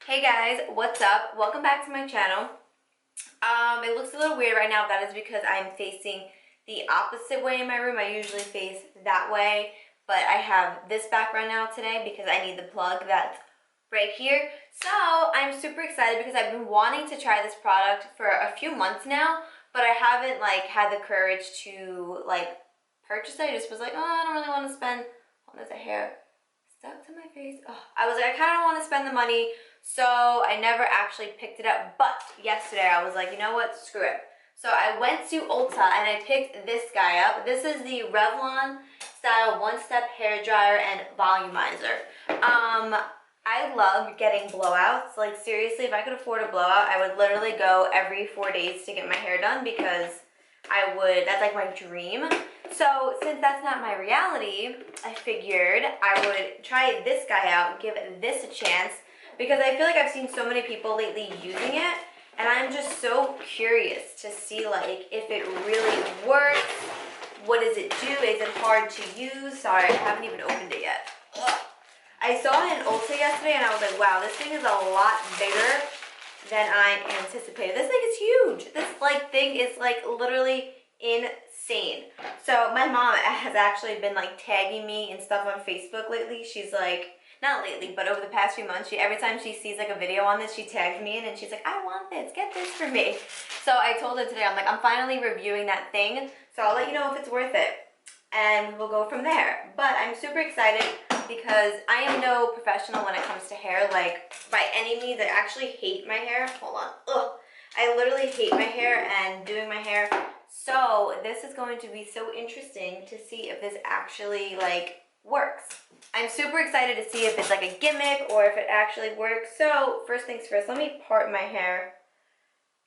Hey guys, what's up? Welcome back to my channel. It looks a little weird right now. That is because I'm facing the opposite way in my room. I usually face that way, but I have this background now today because I need the plug that's right here. So I'm super excited because I've been wanting to try this product for a few months now, but I haven't had the courage to purchase it. I just was like, oh, I don't really want to spend. Oh, there's a hair stuck to my face. Oh, I was like, I kind of don't want to spend the money. So I never actually picked it up, but yesterday I was like, you know what, screw it. So I went to Ulta and I picked this guy up. This is the Revlon style one-step hair dryer and volumizer. I love getting blowouts. Like seriously, if I could afford a blowout, I would literally go every 4 days to get my hair done because that's like my dream. So since that's not my reality, I figured I would try this guy out, give this a chance, because I feel like I've seen so many people lately using it, and I'm just so curious to see if it really works. What does it do? Is it hard to use? Sorry, I haven't even opened it yet. Ugh. I saw it in Ulta yesterday, and I was like, wow, this thing is a lot bigger than I anticipated. This thing is huge. This thing is literally insane. So my mom has actually been tagging me and stuff on Facebook lately. She's not lately, but over the past few months, every time she sees a video on this, she tags me in and she's like, I want this, get this for me. So I told her today, I'm like, I'm finally reviewing that thing, so I'll let you know if it's worth it. And we'll go from there. But I'm super excited because I am no professional when it comes to hair, by any means. I actually hate my hair. Hold on. Ugh. I literally hate my hair and doing my hair. So this is going to be so interesting to see if this actually works. I'm super excited to see if it's a gimmick or if it actually works. So first things first, let me part my hair.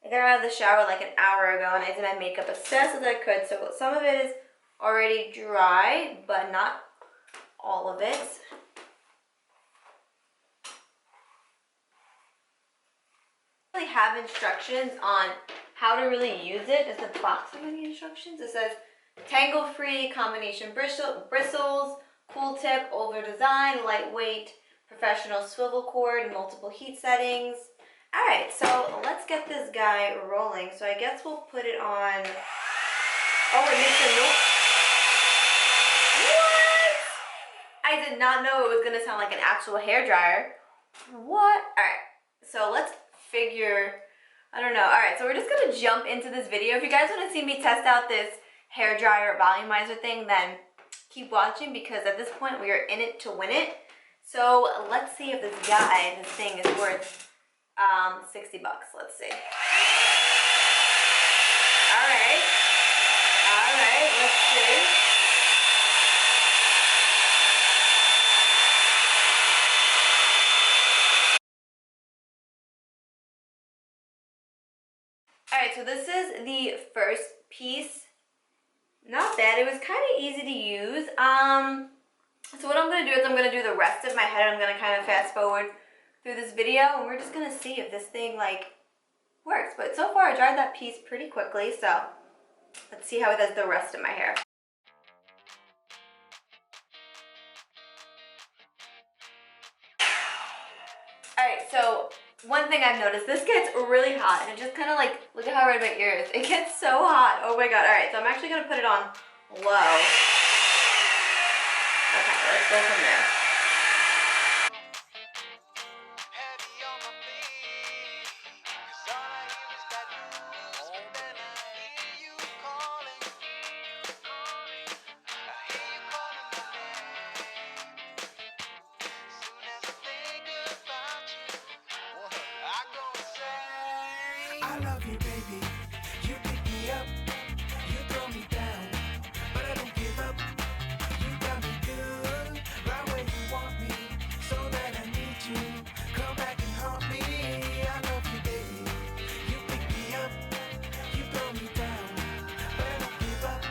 I got out of the shower an hour ago and I did my makeup as fast as I could. So some of it is already dry, but not all of it. I really have instructions on how to really use it. Does the box have any instructions? It says tangle-free, combination bristles, cool tip, older design, lightweight, professional swivel cord, multiple heat settings. All right, so let's get this guy rolling. So I guess we'll put it on. Oh, it makes a noise. What? I did not know it was gonna sound like an actual hair dryer. What? All right, so let's figure. I don't know. All right, so we're just gonna jump into this video. If you guys want to see me test out this hair dryer volumizer thing, then keep watching because at this point we are in it to win it. So let's see if this thing is worth $60. Let's see. All right, let's see. All right, so this is the first piece. Not bad. It was kind of easy to use. So what I'm going to do is I'm going to do the rest of my head. I'm going to kind of fast forward through this video, and we're just going to see if this thing works. But so far I dried that piece pretty quickly, so let's see how it does the rest of my hair. Alright, so one thing I've noticed, this gets really hot, and it just kind of look at how red my ear is. It gets so hot. Oh my god. Alright, so I'm actually going to put it on low. Okay, let's go from there. I love you, baby. You pick me up, you throw me down, but I don't give up. You got me good, right where you want me, so that I need you. Come back and haunt me. I love you, baby. You pick me up, you throw me down, but I don't give up.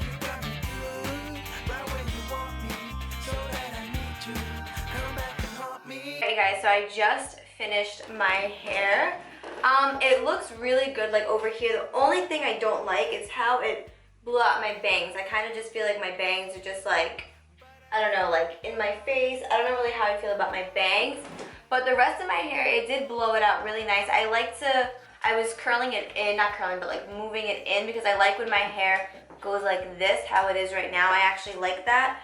You got me good, right where you want me, so that I need you. Come back and haunt me. Hey guys, so I just finished my hair. It looks really good over here. The only thing I don't like is how it blew out my bangs. I kind of just feel like my bangs are just I don't know, in my face. I don't know really how I feel about my bangs. But the rest of my hair, it did blow it out really nice. I was curling it in, not curling, but like moving it in because I like when my hair goes like this, how it is right now. I actually like that.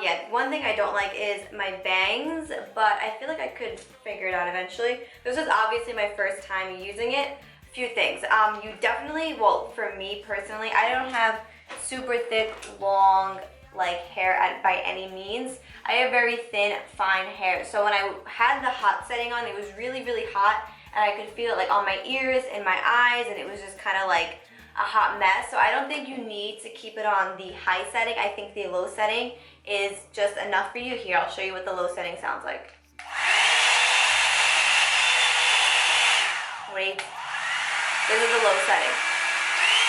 Yeah, one thing I don't like is my bangs, but I feel like I could figure it out eventually. This is obviously my first time using it. A few things. You definitely, well, for me personally, I don't have super thick, long, like hair by any means. I have very thin, fine hair. So when I had the hot setting on, it was really, really hot, and I could feel it like on my ears and my eyes, and it was just kind of like a hot mess. So I don't think you need to keep it on the high setting. I think the low setting is just enough for you. Here, I'll show you what the low setting sounds like. Wait. This is the low setting.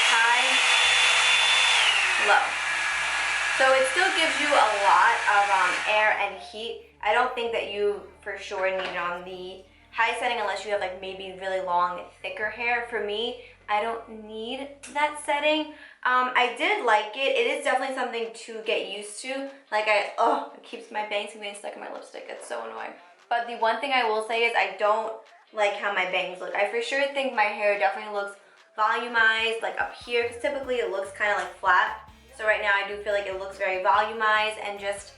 High, low. So it still gives you a lot of air and heat. I don't think that you for sure need it on the high setting unless you have like maybe really long, thicker hair. For me, I don't need that setting. I did like it. It is definitely something to get used to. Like it keeps my bangs from getting stuck in my lipstick. It's so annoying. But the one thing I will say is I don't like how my bangs look. I for sure think my hair definitely looks volumized, like up here, because typically it looks kind of like flat. So right now I do feel like it looks very volumized and just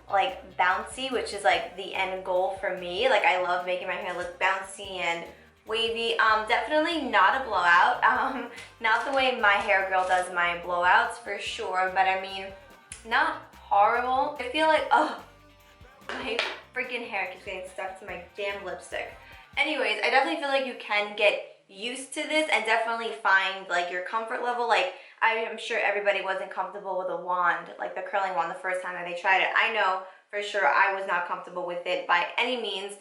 like bouncy, which is like the end goal for me. Like I love making my hair look bouncy and wavy. Definitely not a blowout. Not the way my hair girl does my blowouts for sure, but I mean, not horrible. I feel like, my freaking hair keeps getting stuck to my damn lipstick. Anyways, I definitely feel like you can get used to this and definitely find like your comfort level. Like I am sure everybody wasn't comfortable with a wand, like the curling wand the first time that they tried it. I know for sure I was not comfortable with it by any means,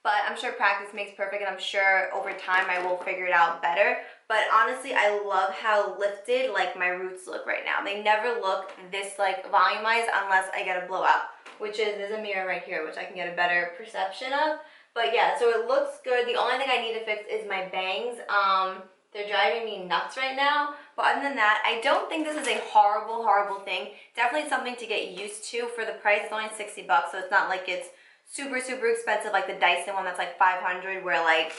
but I'm sure practice makes perfect, and I'm sure over time I will figure it out better. But honestly, I love how lifted like my roots look right now. They never look this like volumized unless I get a blowout, which is, there's a mirror right here, which I can get a better perception of. But yeah, so it looks good. The only thing I need to fix is my bangs. They're driving me nuts right now. But other than that, I don't think this is a horrible, horrible thing. Definitely something to get used to for the price. It's only 60 bucks, so it's not like it's super, super expensive like the Dyson one that's like 500, where like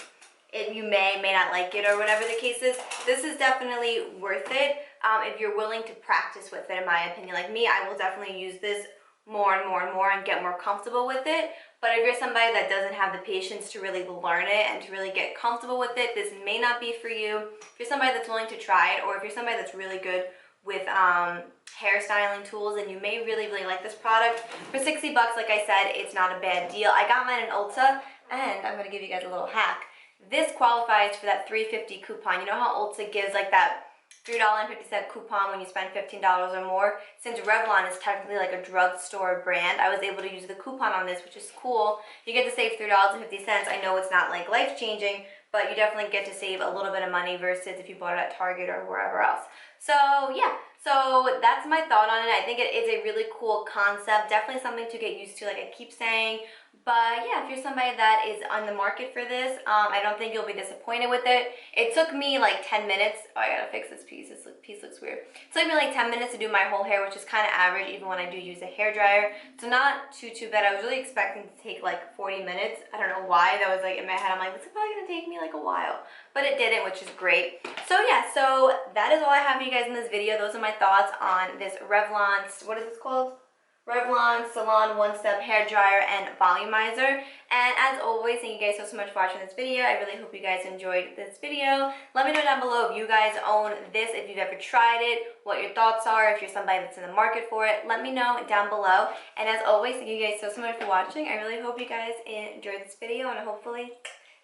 you may not like it or whatever the case is. This is definitely worth it if you're willing to practice with it, in my opinion. Like me, I will definitely use this more and more and more and get more comfortable with it. But if you're somebody that doesn't have the patience to really learn it and to really get comfortable with it, this may not be for you. If you're somebody that's willing to try it, or if you're somebody that's really good with hairstyling tools, and you may really, really like this product. For 60 bucks, like I said, it's not a bad deal. I got mine in Ulta, and I'm gonna give you guys a little hack. This qualifies for that $3.50 coupon. You know how Ulta gives like that $3.50 coupon when you spend $15 or more? Since Revlon is technically like a drugstore brand, I was able to use the coupon on this, which is cool. You get to save $3.50. I know it's not like life-changing, but you definitely get to save a little bit of money versus if you bought it at Target or wherever else. So yeah, so that's my thought on it. I think it is a really cool concept. Definitely something to get used to, like I keep saying. But yeah, if you're somebody that is on the market for this, I don't think you'll be disappointed with it. It took me like 10 minutes. Oh, I gotta fix this piece. This piece looks weird. It took me like 10 minutes to do my whole hair, which is kind of average even when I do use a hairdryer. So not too bad. I was really expecting to take like 40 minutes. I don't know why. That was like in my head. I'm like, this is probably gonna take me like a while. But it didn't, which is great. So yeah, so that is all I have for you guys in this video. Those are my thoughts on this Revlon, what is this called? Revlon Salon One Step Hair Dryer and Volumizer. And as always, thank you guys so much for watching this video. I really hope you guys enjoyed this video. Let me know down below if you guys own this, if you've ever tried it, what your thoughts are, if you're somebody that's in the market for it. Let me know down below. And as always, thank you guys so much for watching. I really hope you guys enjoyed this video, and hopefully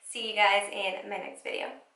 see you guys in my next video.